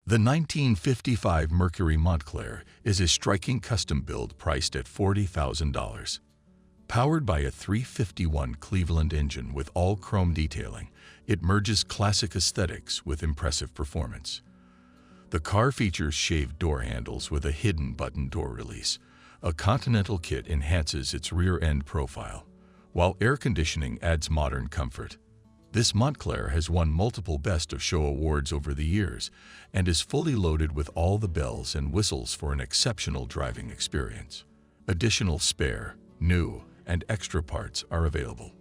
The 1955 Mercury Montclair is a striking custom build priced at $40,000. Powered by a 351 Cleveland engine with all chrome detailing, it merges classic aesthetics with impressive performance. The car features shaved door handles with a hidden button door release. A Continental kit enhances its rear-end profile, while air conditioning adds modern comfort. This Montclair has won multiple Best of Show awards over the years and is fully loaded with all the bells and whistles for an exceptional driving experience. Additional spare, new, and extra parts are available.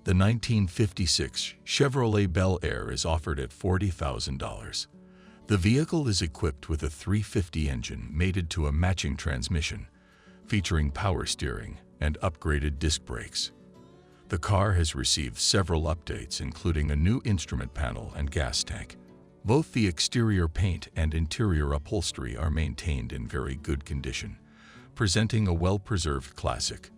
The 1956 Chevrolet Bel Air is offered at $40,000. The vehicle is equipped with a 350 engine mated to a matching transmission, featuring power steering and upgraded disc brakes. The car has received several updates, including a new instrument panel and gas tank. Both the exterior paint and interior upholstery are maintained in very good condition, presenting a well-preserved classic.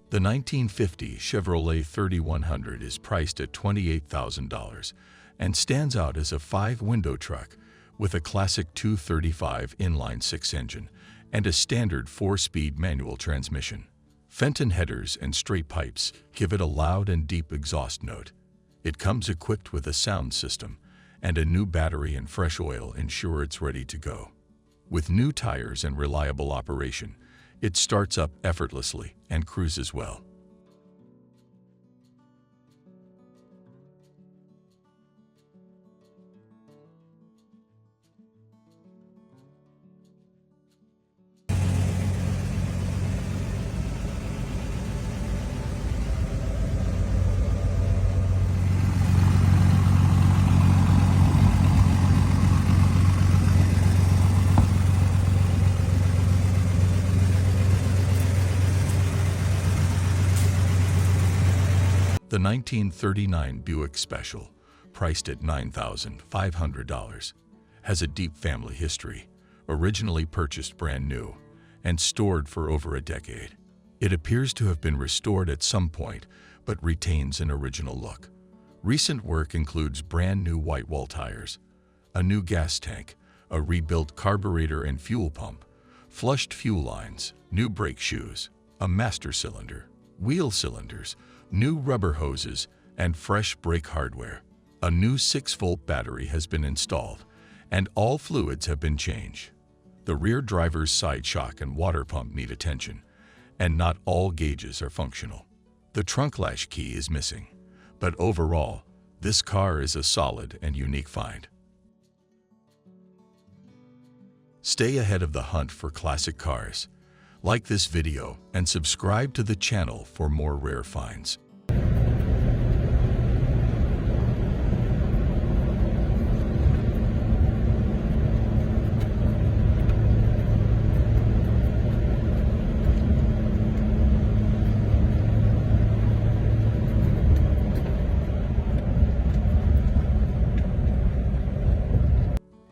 The 1950 Chevrolet 3100 is priced at $28,000 and stands out as a 5-window truck with a classic 235 inline-6 engine and a standard 4-speed manual transmission. Fenton headers and straight pipes give it a loud and deep exhaust note. It comes equipped with a sound system, and a new battery and fresh oil ensure it's ready to go. With new tires and reliable operation, it starts up effortlessly and cruises well. The 1939 Buick Special, priced at $9,500, has a deep family history, originally purchased brand new and stored for over a decade. It appears to have been restored at some point, but retains an original look. Recent work includes brand new white wall tires, a new gas tank, a rebuilt carburetor and fuel pump, flushed fuel lines, new brake shoes, a master cylinder, wheel cylinders, new rubber hoses, and fresh brake hardware. A new 6-volt battery has been installed, and all fluids have been changed. The rear driver's side shock and water pump need attention, and not all gauges are functional. The trunk latch key is missing, but overall, this car is a solid and unique find. Stay ahead of the hunt for classic cars. Like this video and subscribe to the channel for more rare finds.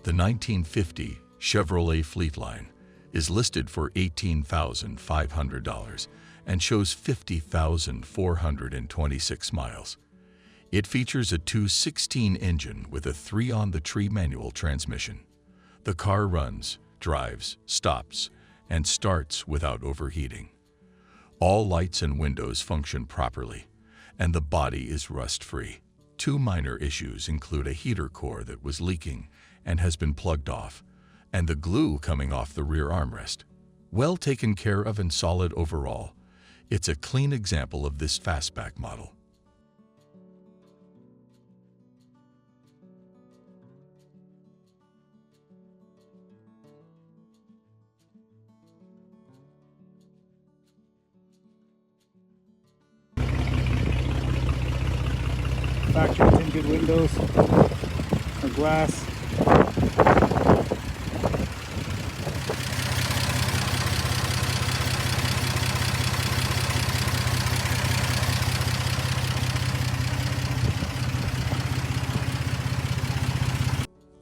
The 1950 Chevrolet Fleetline is listed for $18,500 and shows 50,426 miles. It features a 2.16 engine with a 3-on-the-tree manual transmission. The car runs, drives, stops, and starts without overheating. All lights and windows function properly, and the body is rust-free. Two minor issues include a heater core that was leaking and has been plugged off, and the glue coming off the rear armrest. Well taken care of and solid overall. It's a clean example of this fastback model. Factory tinted windows, the glass.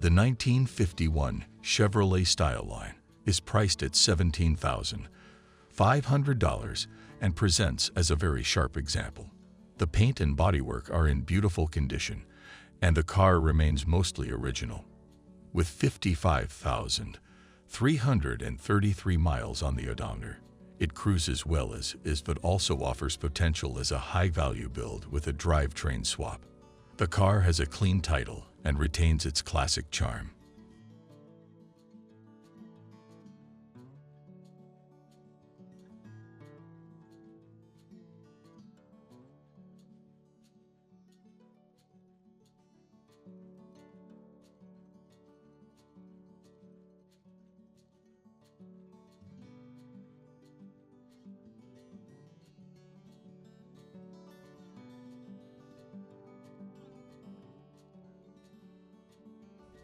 The 1951 Chevrolet Styleline is priced at $17,500 and presents as a very sharp example. The paint and bodywork are in beautiful condition, and the car remains mostly original. With 55,333 miles on the odometer, it cruises well as is, but also offers potential as a high-value build with a drivetrain swap. The car has a clean title and retains its classic charm.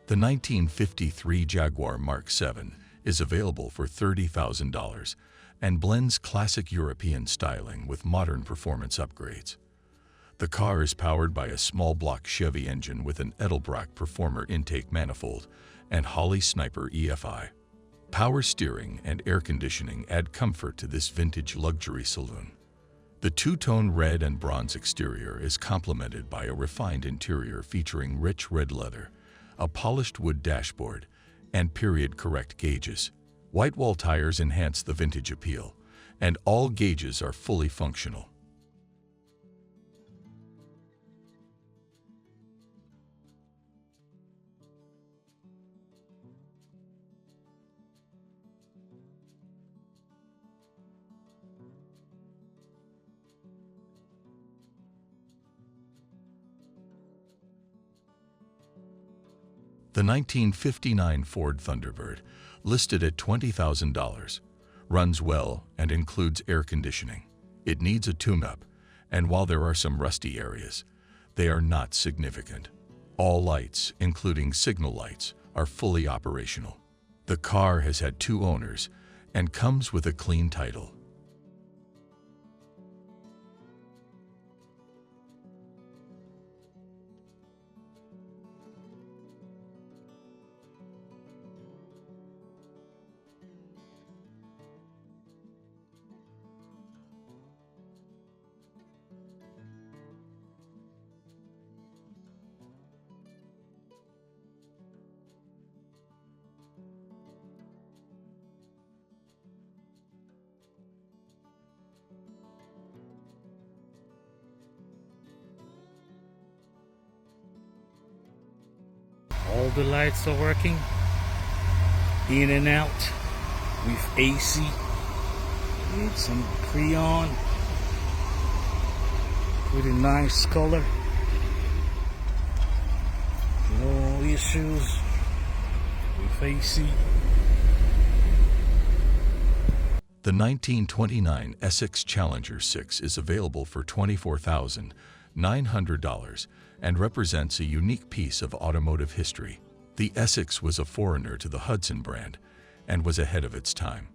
The 1953 Jaguar Mark VII is available for $30,000 and blends classic European styling with modern performance upgrades. The car is powered by a small block Chevy engine with an Edelbrock Performer intake manifold and Holley Sniper EFI. Power steering and air conditioning add comfort to this vintage luxury saloon. The two-tone red and bronze exterior is complemented by a refined interior featuring rich red leather, a polished wood dashboard, and period-correct gauges. White wall tires enhance the vintage appeal, and all gauges are fully functional. The 1959 Ford Thunderbird, listed at $20,000, runs well and includes air conditioning. It needs a tune-up, and while there are some rusty areas, they are not significant. All lights, including signal lights, are fully operational. The car has had 2 owners and comes with a clean title. All the lights are working in and out with AC. Need some Creon. Pretty nice color. No issues with AC. The 1929 Essex Challenger 6 is available for $24,900 and represents a unique piece of automotive history. The Essex was a foreigner to the Hudson brand and was ahead of its time.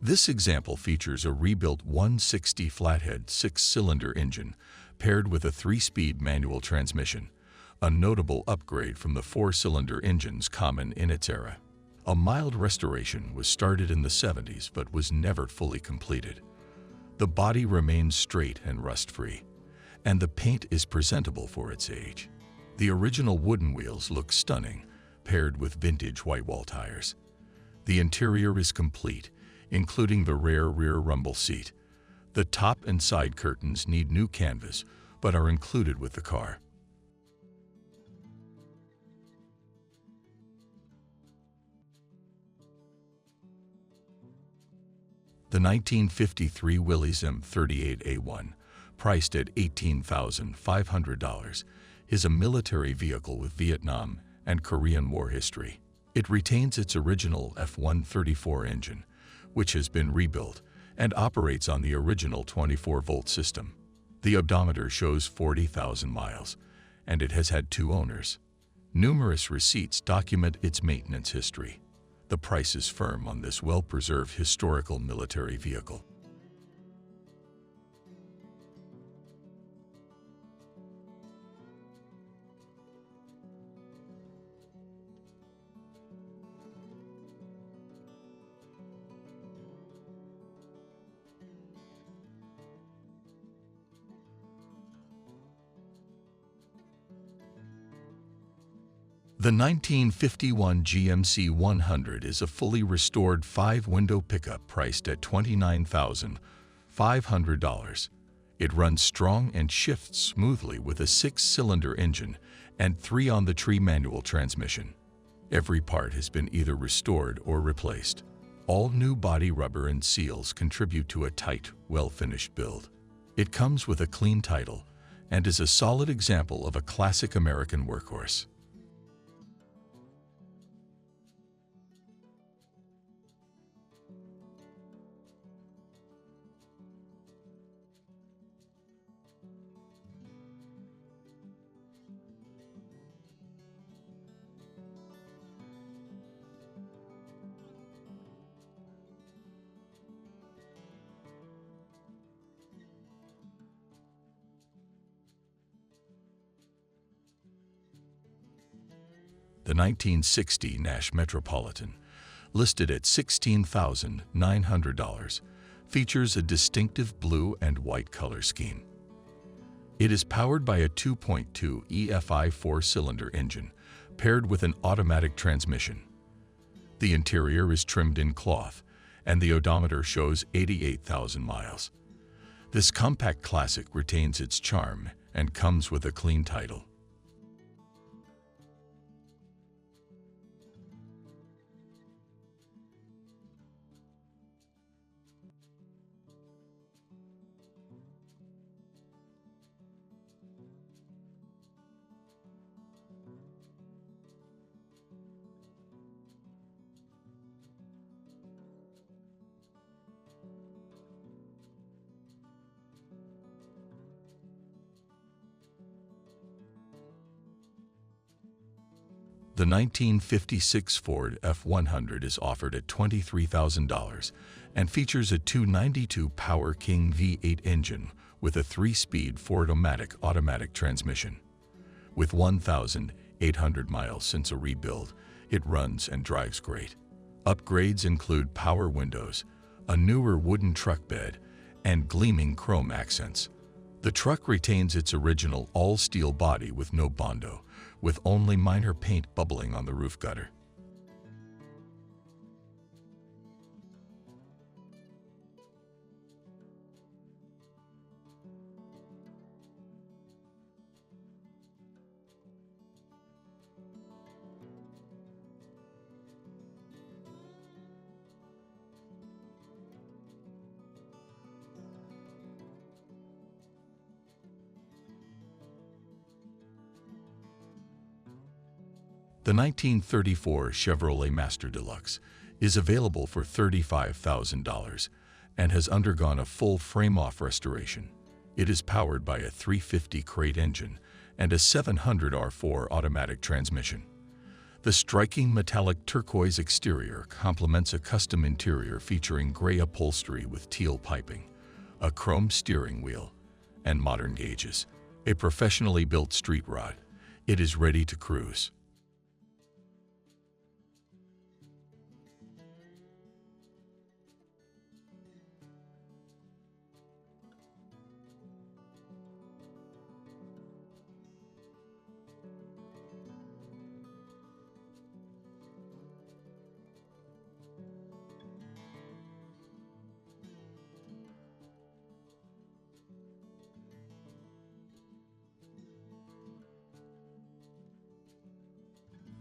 This example features a rebuilt 160 flathead 6-cylinder engine paired with a 3-speed manual transmission, a notable upgrade from the 4-cylinder engines common in its era. A mild restoration was started in the 70s but was never fully completed. The body remains straight and rust-free, and the paint is presentable for its age. The original wooden wheels look stunning, paired with vintage white wall tires. The interior is complete, including the rare rear rumble seat. The top and side curtains need new canvas, but are included with the car. The 1953 Willys M38A1, priced at $18,500, is a military vehicle with Vietnam and Korean War history. It retains its original F134 engine, which has been rebuilt and operates on the original 24-volt system. The odometer shows 40,000 miles, and it has had 2 owners. Numerous receipts document its maintenance history. The price is firm on this well-preserved historical military vehicle. The 1951 GMC 100 is a fully restored 5-window pickup priced at $29,500. It runs strong and shifts smoothly with a 6-cylinder engine and 3-on-the-tree manual transmission. Every part has been either restored or replaced. All new body rubber and seals contribute to a tight, well-finished build. It comes with a clean title and is a solid example of a classic American workhorse. The 1960 Nash Metropolitan, listed at $16,900, features a distinctive blue and white color scheme. It is powered by a 2.2 EFI 4-cylinder engine paired with an automatic transmission. The interior is trimmed in cloth, and the odometer shows 88,000 miles. This compact classic retains its charm and comes with a clean title. The 1956 Ford F100 is offered at $23,000 and features a 292 Power King V8 engine with a 3-speed Ford-O-Matic automatic transmission. With 1,800 miles since a rebuild, it runs and drives great. Upgrades include power windows, a newer wooden truck bed, and gleaming chrome accents. The truck retains its original all-steel body with no bondo, with only minor paint bubbling on the roof gutter. The 1934 Chevrolet Master Deluxe is available for $35,000 and has undergone a full frame-off restoration. It is powered by a 350 crate engine and a 700 R4 automatic transmission. The striking metallic turquoise exterior complements a custom interior featuring gray upholstery with teal piping, a chrome steering wheel, and modern gauges. A professionally built street rod, it is ready to cruise.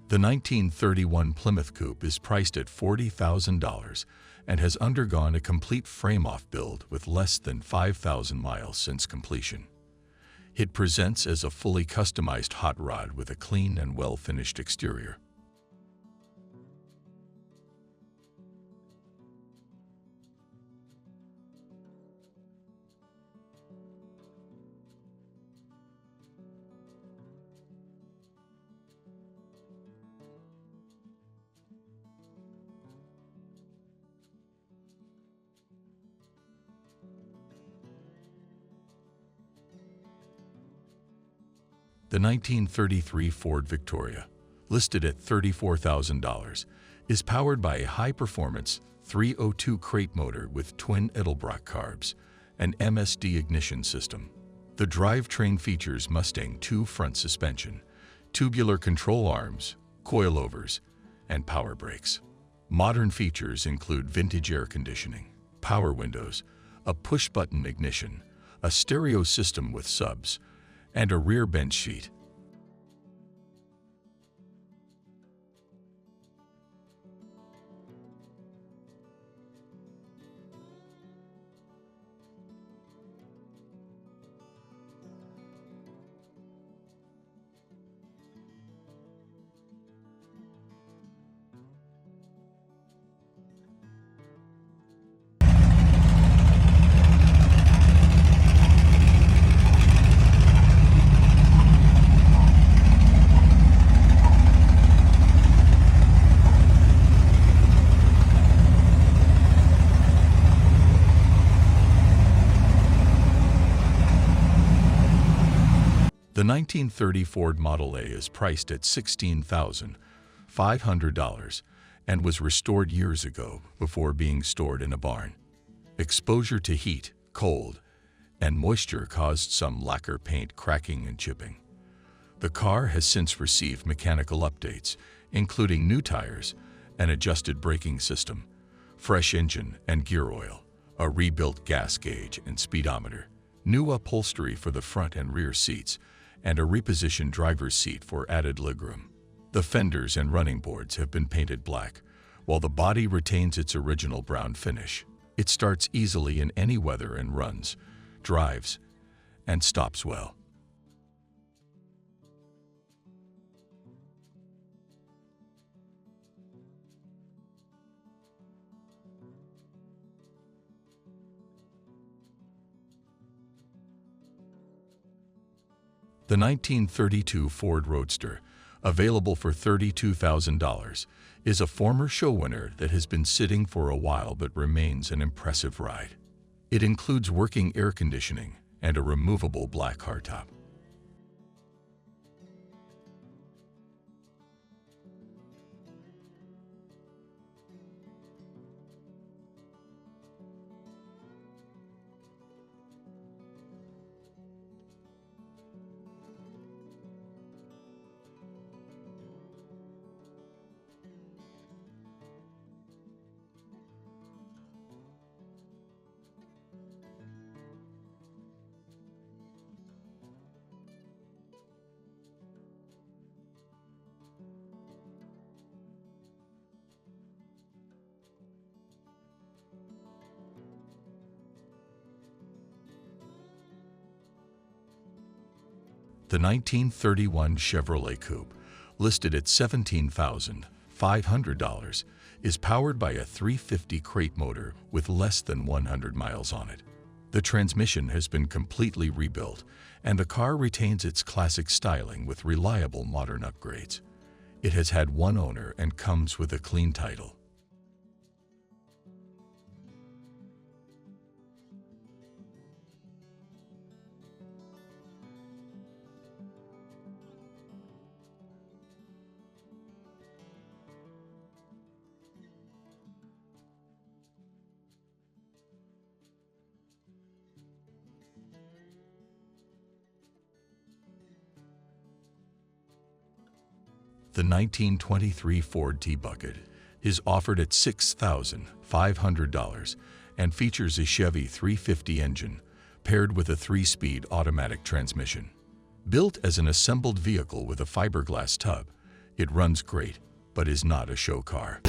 The 1931 Plymouth Coupe is priced at $40,000 and has undergone a complete frame-off build with less than 5,000 miles since completion. It presents as a fully customized hot rod with a clean and well-finished exterior. The 1933 Ford Victoria, listed at $34,000, is powered by a high-performance 302 crate motor with twin Edelbrock carbs and MSD ignition system. The drivetrain features Mustang 2 front suspension, tubular control arms, coilovers, and power brakes. Modern features include vintage air conditioning, power windows, a push-button ignition, a stereo system with subs, and a rear bench seat. The 1930 Ford Model A is priced at $16,500 and was restored years ago before being stored in a barn. Exposure to heat, cold, and moisture caused some lacquer paint cracking and chipping. The car has since received mechanical updates, including new tires, an adjusted braking system, fresh engine and gear oil, a rebuilt gas gauge and speedometer, new upholstery for the front and rear seats, and a repositioned driver's seat for added legroom. The fenders and running boards have been painted black, while the body retains its original brown finish. It starts easily in any weather and runs, drives, and stops well. The 1932 Ford Roadster, available for $32,000, is a former show winner that has been sitting for a while but remains an impressive ride. It includes working air conditioning and a removable black hardtop. The 1931 Chevrolet Coupe, listed at $17,500, is powered by a 350 crate motor with less than 100 miles on it. The transmission has been completely rebuilt, and the car retains its classic styling with reliable modern upgrades. It has had one owner and comes with a clean title. The 1923 Ford T-Bucket is offered at $6,500 and features a Chevy 350 engine paired with a 3-speed automatic transmission. Built as an assembled vehicle with a fiberglass tub, It runs great, but is not a show car.